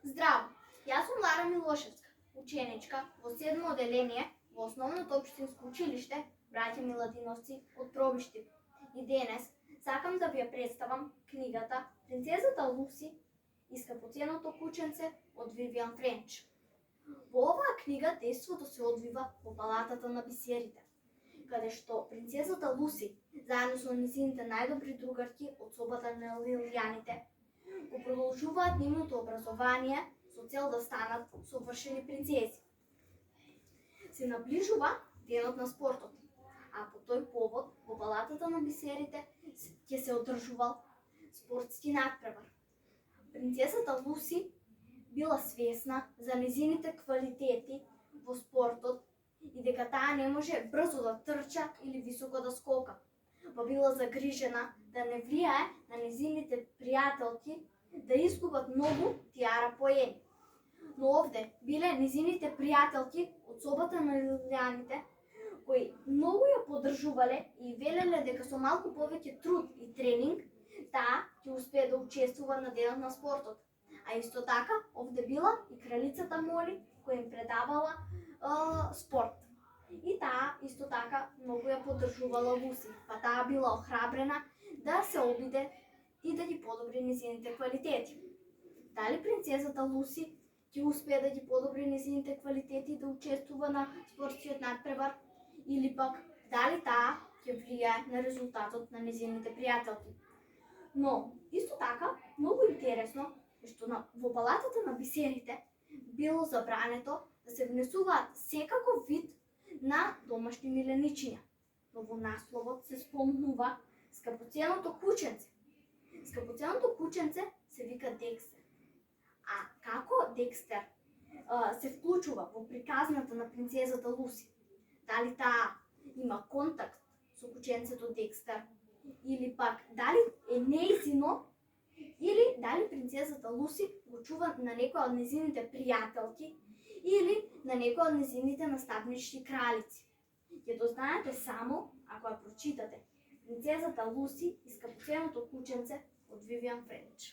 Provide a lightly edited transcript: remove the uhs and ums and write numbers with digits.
Здраво! Јас сум Лара Милошевска, ученичка во 7 оделение во Основното општинско училиште Браќа Миладиновци од Пробиштип. И денес сакам да ви ја представам книгата Принцезата Луси и скапоценото кученце од Вивиан Френч. Во оваа книга дејството се одвива во палатата на бисерите, каде што принцезата Луси, заедно со низините најдобри другарки од собата на Лилијаните, го продолжуваат нивното образование со цел да станат совршени принцези. Се наближува денот на спортот, а по тој повод во палатата на бисерите ќе се одржувал спортски натпревар. Принцесата Луси била свесна за незините квалитети во спортот и дека таа не може брзо да трча или високо да скока, па била загрижена да не влијае на незините пријателки да изгубат многу тиара поени. Но овде биле незините пријателки од собата на Лилијаните, кои многу ја поддржувале и велеле дека со малку повеќе труд и тренинг таа ќе успее да учествува на денот на спортот. А исто така овде била и кралицата Моли, која им предавала спорт. И таа исто така многу ја поддржувала Луси, па таа била охрабрена да се обиде и да ги подобри незините квалитети. Дали принцезата Луси ќе успее да ги подобри незините квалитети и да учествува на спортскиот натпревар, или пак дали таа ќе влијае на резултатот на незините пријателки. Но исто така многу интересно е што во палатата на бисерите било забрането да се внесуваат секаков вид на домашни миленичиња. Но во насловот се спомнува скапоценото кученце. Скапоценото кученце се вика Декстер. А како Декстер се вклучува во приказната на принцезата Луси? Дали таа има контакт со кученцето Декстер? Или пак дали е нејзино? Или дали принцезата Луси го чува на некоја од незините пријателки или на некоја од незините наставнички кралици? Ќе дознаете само ако ја прочитате Принцезата Луси и скапоценото кученце од Вивиан Френч.